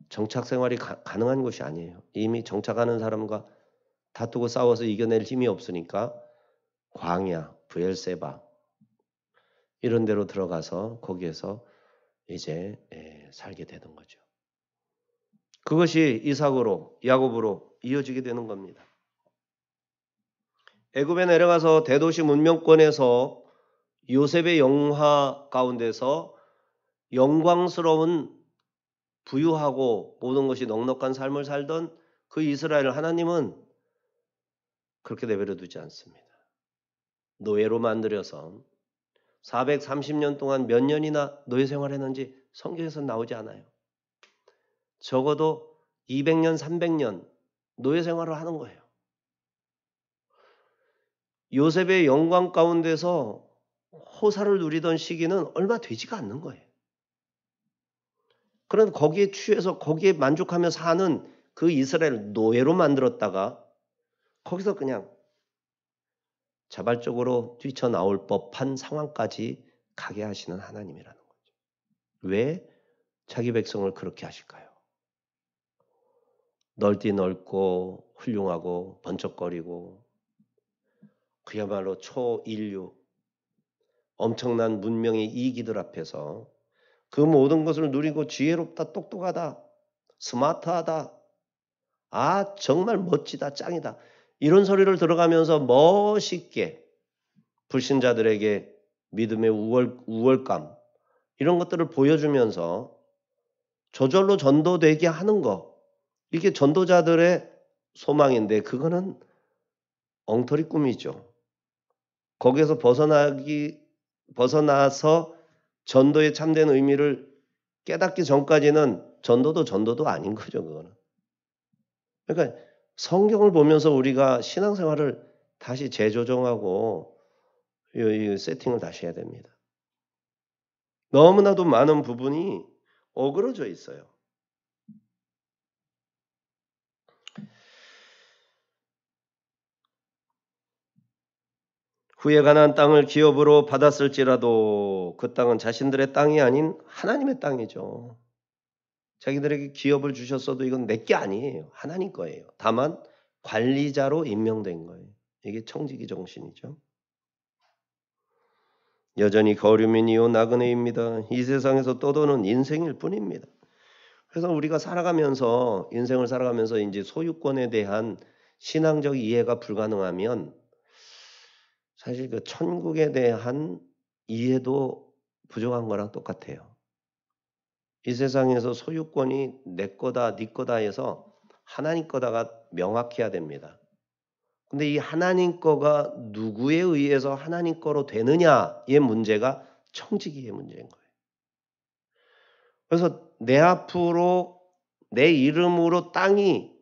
정착 생활이 가능한 곳이 아니에요. 이미 정착하는 사람과 다투고 싸워서 이겨낼 힘이 없으니까 광야, 브엘세바 이런 데로 들어가서 거기에서 이제 살게 되는 거죠. 그것이 이삭으로 야곱으로 이어지게 되는 겁니다. 애굽에 내려가서 대도시 문명권에서 요셉의 영화 가운데서 영광스러운 부유하고 모든 것이 넉넉한 삶을 살던 그 이스라엘을 하나님은 그렇게 내버려 두지 않습니다. 노예로 만들어서 430년 동안 몇 년이나 노예 생활했는지 성경에서 나오지 않아요. 적어도 200년, 300년 노예 생활을 하는 거예요. 요셉의 영광 가운데서 호사를 누리던 시기는 얼마 되지가 않는 거예요. 그런데 거기에 취해서 거기에 만족하며 사는 그 이스라엘을 노예로 만들었다가 거기서 그냥 자발적으로 뛰쳐나올 법한 상황까지 가게 하시는 하나님이라는 거죠. 왜 자기 백성을 그렇게 하실까요? 넓디 넓고 훌륭하고 번쩍거리고 그야말로 초인류 엄청난 문명의 이기들 앞에서 그 모든 것을 누리고 지혜롭다, 똑똑하다, 스마트하다, 아 정말 멋지다, 짱이다 이런 소리를 들어가면서 멋있게 불신자들에게 믿음의 우월감 이런 것들을 보여주면서 저절로 전도되게 하는 거 이게 전도자들의 소망인데 그거는 엉터리 꿈이죠. 거기에서 벗어나서 전도의 참된 의미를 깨닫기 전까지는 전도도 아닌 거죠. 그거는. 그러니까 성경을 보면서 우리가 신앙생활을 다시 재조정하고 이 세팅을 다시 해야 됩니다. 너무나도 많은 부분이 어그러져 있어요. 후에 가나안 땅을 기업으로 받았을지라도 그 땅은 자신들의 땅이 아닌 하나님의 땅이죠. 자기들에게 기업을 주셨어도 이건 내 게 아니에요. 하나님 거예요. 다만 관리자로 임명된 거예요. 이게 청지기 정신이죠. 여전히 거류민이요 나그네입니다. 이 세상에서 떠도는 인생일 뿐입니다. 그래서 우리가 살아가면서 인생을 살아가면서 이제 소유권에 대한 신앙적 이해가 불가능하면 사실 그 천국에 대한 이해도 부족한 거랑 똑같아요. 이 세상에서 소유권이 내 거다, 네 거다 해서 하나님 거다가 명확해야 됩니다. 근데 이 하나님 거가 누구에 의해서 하나님 거로 되느냐의 문제가 청지기의 문제인 거예요. 그래서 내 앞으로 내 이름으로 땅이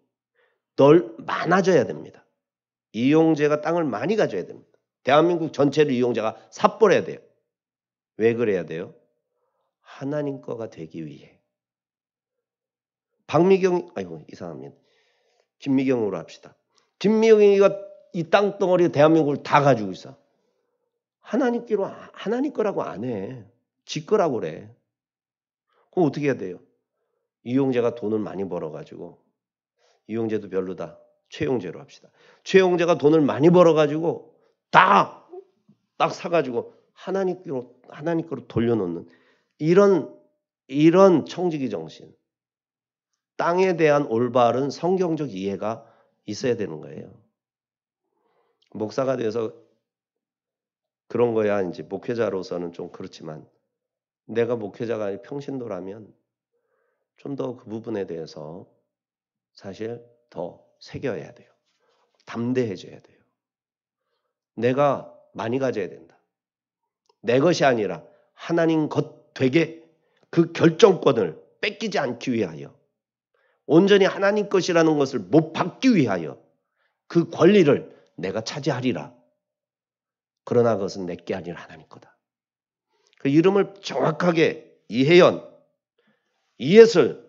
많아져야 됩니다. 이용재가 땅을 많이 가져야 됩니다. 대한민국 전체를 이용자가 삽벌해야 돼요. 왜 그래야 돼요? 하나님 거가 되기 위해. 이상합니다. 김미경으로 합시다. 김미경이가 이 땅덩어리 대한민국을 다 가지고 있어. 하나님 거라고 안 해. 지 거라고 그래. 그럼 어떻게 해야 돼요? 이용재가 돈을 많이 벌어가지고 이용재도 별로다. 최용재로 합시다. 최용재가 돈을 많이 벌어가지고 딱 사가지고 하나님 거로 돌려놓는 이런 청지기 정신. 땅에 대한 올바른 성경적 이해가 있어야 되는 거예요. 목사가 돼서 그런 거야 이제 목회자로서는 좀 그렇지만 내가 목회자가 아닌 평신도라면 좀 더 그 부분에 대해서 사실 더 새겨야 돼요. 담대해져야 돼요. 내가 많이 가져야 된다. 내 것이 아니라 하나님 것 되게 그 결정권을 뺏기지 않기 위하여 온전히 하나님 것이라는 것을 못 받기 위하여 그 권리를 내가 차지하리라. 그러나 그것은 내 게 아니라 하나님 거다. 그 이름을 정확하게 이혜연, 이예슬,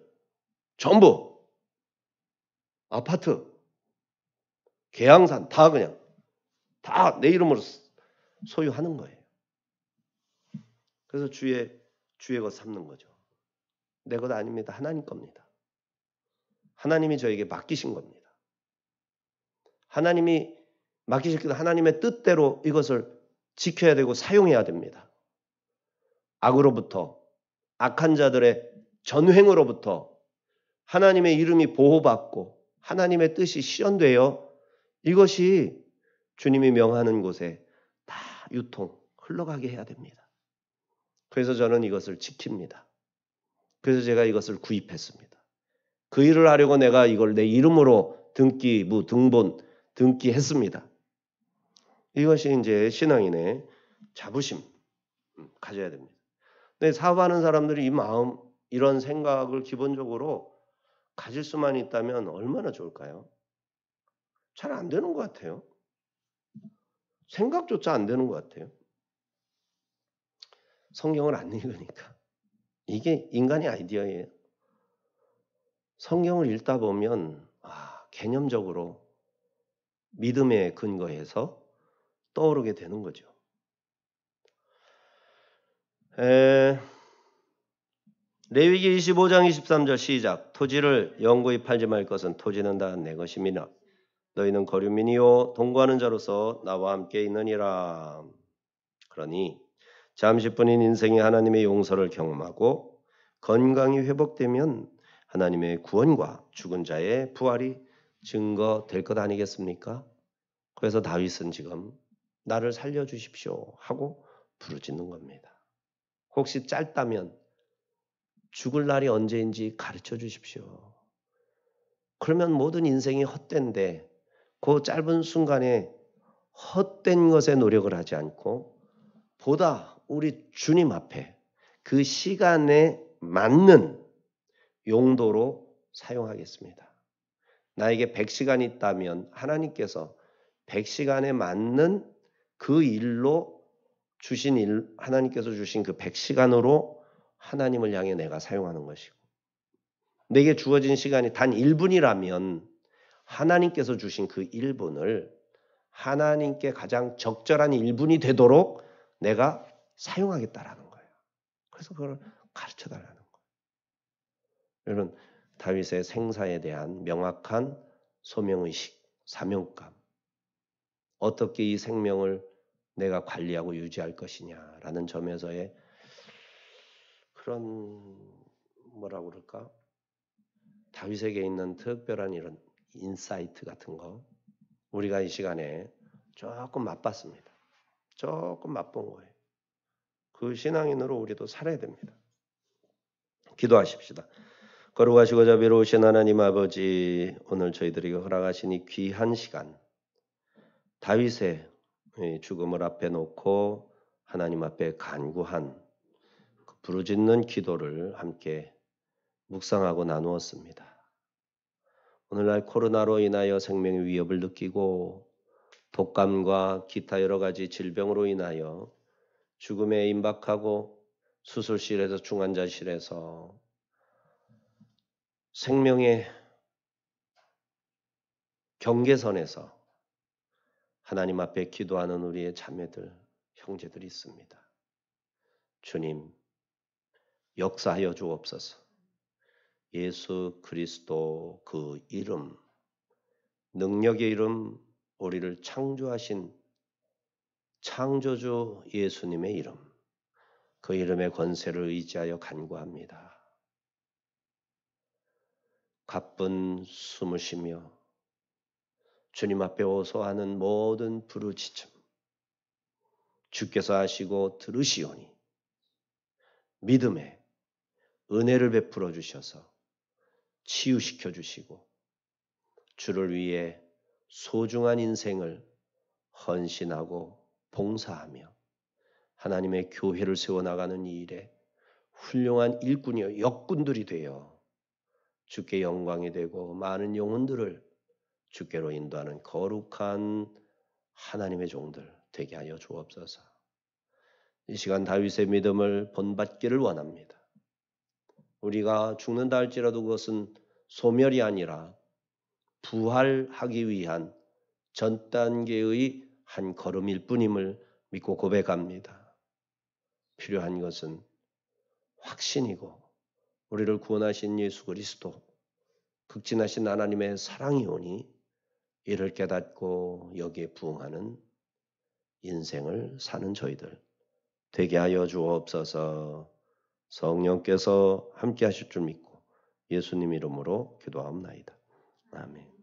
전부 아파트, 계양산 다 그냥 다 내 이름으로 소유하는 거예요. 그래서 주의 것 삼는 거죠. 내 것 아닙니다. 하나님 겁니다. 하나님이 저에게 맡기신 겁니다. 하나님이 맡기셨기에 하나님의 뜻대로 이것을 지켜야 되고 사용해야 됩니다. 악으로부터 악한 자들의 전횡으로부터 하나님의 이름이 보호받고 하나님의 뜻이 실현되어 이것이 주님이 명하는 곳에 다 유통 흘러가게 해야 됩니다. 그래서 저는 이것을 지킵니다. 그래서 제가 이것을 구입했습니다. 그 일을 하려고 내가 이걸 내 이름으로 등기했습니다. 이것이 이제 신앙인의 자부심, 가져야 됩니다. 근데 사업하는 사람들이 이 마음, 이런 생각을 기본적으로 가질 수만 있다면 얼마나 좋을까요? 잘 안 되는 것 같아요. 생각조차 안 되는 것 같아요. 성경을 안 읽으니까. 이게 인간의 아이디어예요. 성경을 읽다 보면 개념적으로 믿음에 근거해서 떠오르게 되는 거죠. 레위기 25장 23절 시작. 토지를 영구히 팔지 말 것은 토지는 다 내 것임이나 너희는 거류민이요 동거하는 자로서 나와 함께 있느니라. 그러니 잠시뿐인 인생이 하나님의 용서를 경험하고 건강이 회복되면 하나님의 구원과 죽은 자의 부활이 증거될 것 아니겠습니까? 그래서 다윗은 지금 나를 살려주십시오 하고 부르짖는 겁니다. 혹시 짧다면 죽을 날이 언제인지 가르쳐 주십시오. 그러면 모든 인생이 헛된데 그 짧은 순간에 헛된 것에 노력을 하지 않고 보다 우리 주님 앞에 그 시간에 맞는 용도로 사용하겠습니다. 나에게 100시간이 있다면 하나님께서 100시간에 맞는 그 일로 주신 일, 하나님께서 주신 그 100시간으로 하나님을 향해 내가 사용하는 것이고 내게 주어진 시간이 단 1분이라면 하나님께서 주신 그 1분을 하나님께 가장 적절한 1분이 되도록 내가 사용하겠다라는 거예요. 그래서 그걸 가르쳐달라는 거예요. 여러분, 다윗의 생사에 대한 명확한 소명의식, 사명감. 어떻게 이 생명을 내가 관리하고 유지할 것이냐라는 점에서의 그런 뭐라고 그럴까? 다윗에게 있는 특별한 이런 인사이트 같은 거 우리가 이 시간에 조금 맛봤습니다. 조금 맛본 거예요. 그 신앙인으로 우리도 살아야 됩니다. 기도하십시다. 거룩하시고 자비로우신 하나님 아버지, 오늘 저희들에게 허락하신 이 귀한 시간, 다윗의 죽음을 앞에 놓고 하나님 앞에 간구한 그 부르짖는 기도를 함께 묵상하고 나누었습니다. 오늘날 코로나로 인하여 생명의 위협을 느끼고 독감과 기타 여러 가지 질병으로 인하여 죽음에 임박하고 수술실에서 중환자실에서 생명의 경계선에서 하나님 앞에 기도하는 우리의 자매들, 형제들이 있습니다. 주님, 역사하여 주옵소서. 예수 그리스도 그 이름, 능력의 이름, 우리를 창조하신 창조주 예수님의 이름, 그 이름의 권세를 의지하여 간구합니다. 가쁜 숨을 쉬며 주님 앞에 호소하는 모든 부르짖음 주께서 하시고 들으시오니 믿음에 은혜를 베풀어 주셔서 치유시켜 주시고 주를 위해 소중한 인생을 헌신하고 봉사하며 하나님의 교회를 세워나가는 이 일에 훌륭한 일꾼이요 역군들이 되어 주께 영광이 되고 많은 영혼들을 주께로 인도하는 거룩한 하나님의 종들 되게 하여 주옵소서. 이 시간 다윗의 믿음을 본받기를 원합니다. 우리가 죽는다 할지라도 그것은 소멸이 아니라 부활하기 위한 전 단계의 한 걸음일 뿐임을 믿고 고백합니다. 필요한 것은 확신이고 우리를 구원하신 예수 그리스도 극진하신 하나님의 사랑이오니 이를 깨닫고 여기에 부응하는 인생을 사는 저희들 되게 하여 주옵소서. 성령께서 함께 하실 줄 믿고 예수님 이름으로 기도하옵나이다. 아멘.